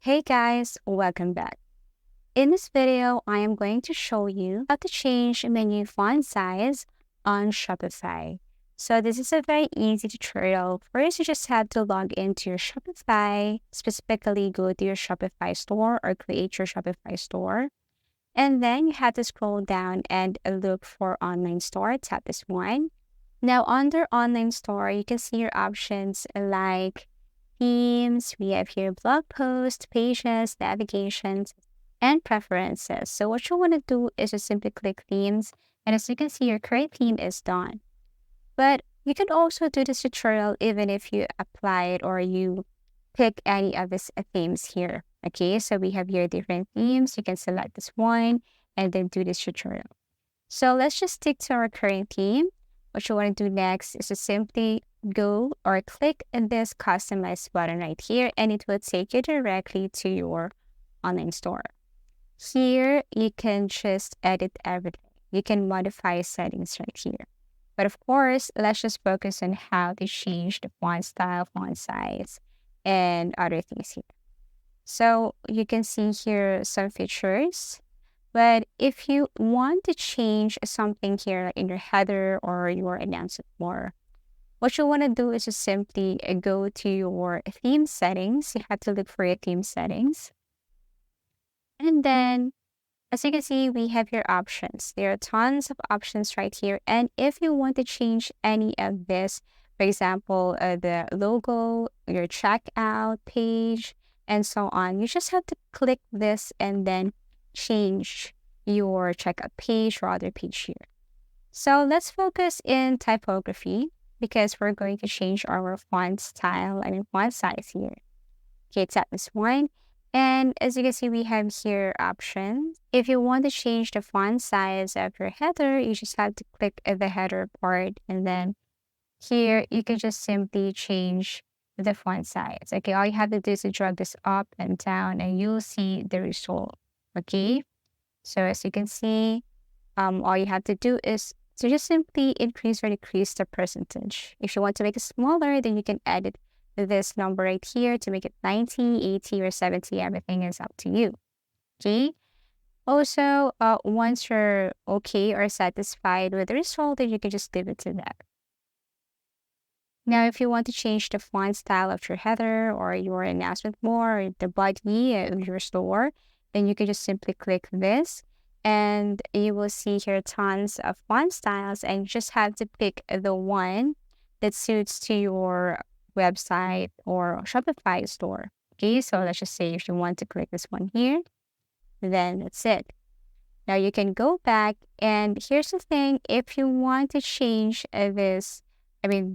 Hey guys, welcome back. In this video, I am going to show you how to change menu font size on Shopify. So this is a very easy tutorial. First, you just have to log into your Shopify, specifically go to your Shopify store or create your Shopify store. And then you have to scroll down and look for online store, tap this one. Now under online store, you can see your options like themes, we have here blog posts, pages, navigations, and preferences. So what you want to do is just simply click themes. And as you can see, your current theme is done. But you can also do this tutorial even if you apply it or you pick any of these themes here. Okay, so we have here different themes. You can select this one and then do this tutorial. So let's just stick to our current theme. What you want to do next is to simply go or click this customize button right here, and it will take you directly to your online store. Here, you can just edit everything. You can modify settings right here. But of course, let's just focus on how to change the font style, font size, and other things here. So you can see here some features. But if you want to change something here in your header or your announcement more, what you want to do is just simply go to your theme settings. You have to look for your theme settings. And then, as you can see, we have your options. There are tons of options right here. And if you want to change any of this, for example, the logo, your checkout page, and so on, you just have to click this and then change your checkout page or other page here. So let's focus in typography because we're going to change our font style, font size here. Okay, tap this one. And as you can see, we have here options. If you want to change the font size of your header, you just have to click the header part. And then here, you can just simply change the font size. Okay, all you have to do is to drag this up and down and you'll see the result. Okay, so as you can see, all you have to do is to just simply increase or decrease the percentage. If you want to make it smaller, then you can edit this number right here to make it 90, 80, or 70. Everything is up to you. Okay. Also, once you're okay or satisfied with the result, then you can just leave it to that. Now, if you want to change the font style of your header or your announcement more, or the body of your store, then you can just simply click this and you will see here tons of font styles, and you just have to pick the one that suits to your website or Shopify store. Okay, so let's just say if you want to click this one here, then that's it. Now you can go back, and here's the thing, if you want to change this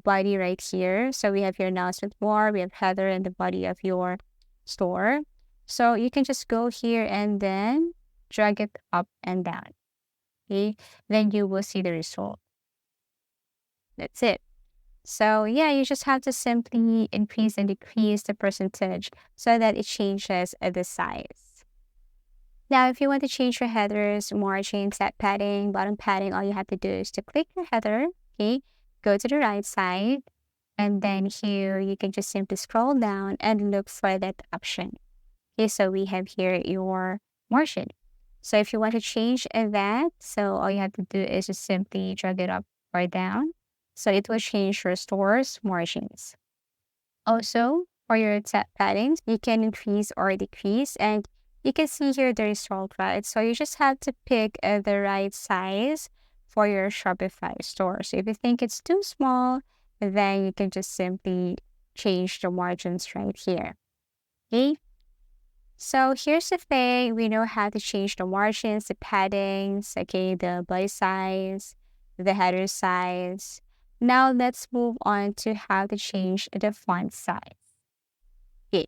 body right here. So we have your announcement bar, we have header and the body of your store. So you can just go here and then drag it up and down. Okay, then you will see the result. That's it. So yeah, you just have to simply increase and decrease the percentage so that it changes the size. Now, if you want to change your headers, margins, set padding, bottom padding, all you have to do is to click your header, okay? Go to the right side, and then here you can just simply scroll down and look for that option. Okay, so we have here your margin. So if you want to change that, so all you have to do is just simply drag it up or down. So it will change your store's margins. Also, for your set paddings, you can increase or decrease, and you can see here the result, right? So you just have to pick the right size for your Shopify store. So if you think it's too small, then you can just simply change the margins right here. Okay. So here's the thing, we know how to change the margins, the paddings, okay, the body size, the header size. Now let's move on to how to change the font size. Okay.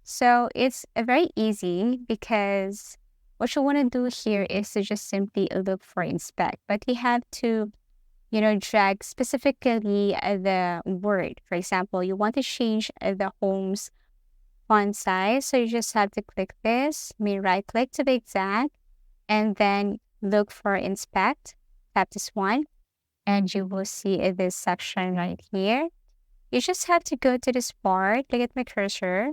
So it's very easy because what you want to do here is to just simply look for inspect, but you have to, drag specifically the word. For example, you want to change the home's font size. So you just have to click this, right click to be exact, and then look for inspect, tap this one, and you will see this section right here. You just have to go to this part, look at my cursor,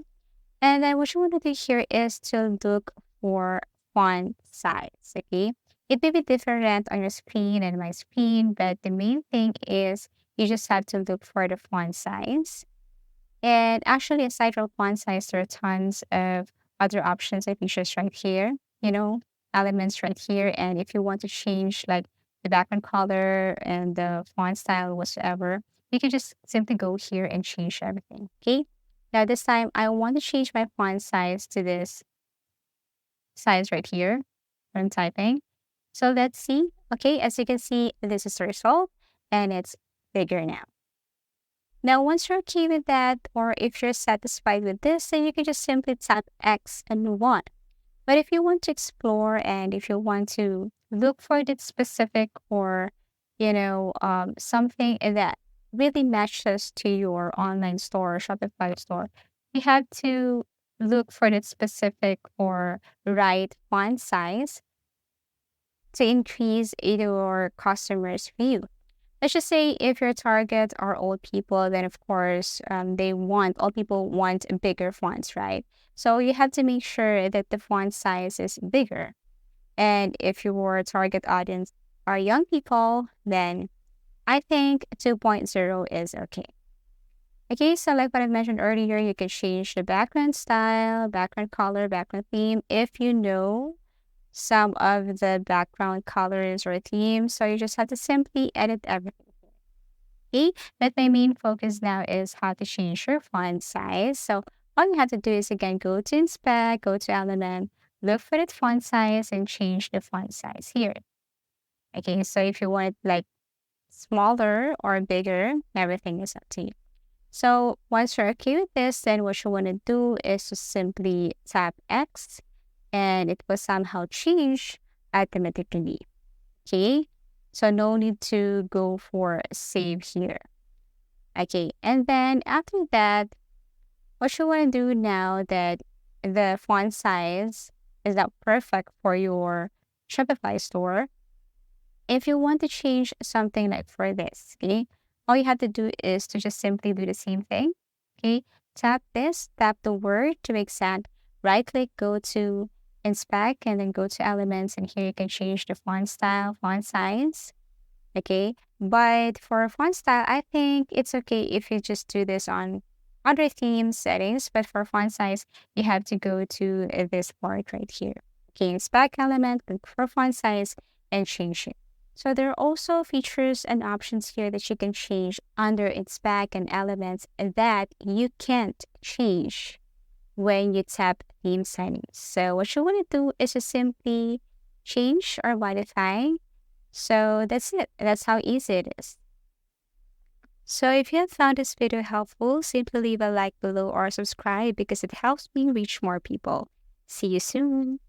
And then what you want to do here is to look for font size, okay? It may be different on your screen and my screen, but the main thing is you just have to look for the font size. And actually, aside from font size, there are tons of other options and features right here, elements right here. And if you want to change like the background color and the font style whatsoever, you can just simply go here and change everything, okay? Now this time, I want to change my font size to this size right here when I'm typing. So let's see. Okay, as you can see, this is the result and it's bigger now. Now, once you're okay with that, or if you're satisfied with this, then you can just simply tap X and move on. But if you want to explore and if you want to look for the specific or, something that really matches to your online store, Shopify store, you have to look for the specific or right font size to increase your customers' view. Let's just say if your target are old people, then of course all people want bigger fonts, right? So you have to make sure that the font size is bigger. And if your target audience are young people, then I think 2.0 is okay. Okay, so like what I mentioned earlier, you can change the background style, background color, background theme if you know some of the background colors or themes. So you just have to simply edit everything. Okay, but my main focus now is how to change your font size. So all you have to do is again go to inspect, go to element, look for the font size and change the font size here. Okay, so if you want it like smaller or bigger, everything is up to you. So once you're okay with this, then what you want to do is to simply tap X and it will somehow change automatically. Okay, so no need to go for save here. Okay, and then after that, what you want to do now that the font size is not perfect for your Shopify store, if you want to change something like for this, okay, all you have to do is to just simply do the same thing. Okay, tap this, tap the word to exact, right click, go to inspect, and then go to elements, and here you can change the font style, font size. Okay, but for font style, I think it's okay if you just do this on other theme settings, but for font size, you have to go to this part right here. Okay, inspect element, click for font size, and change it. So there are also features and options here that you can change under inspect and elements that you can't change when you tap theme settings. So what you want to do is to simply change or modify. So that's it. That's how easy it is. So if you have found this video helpful, simply leave a like below or subscribe because it helps me reach more people. See you soon.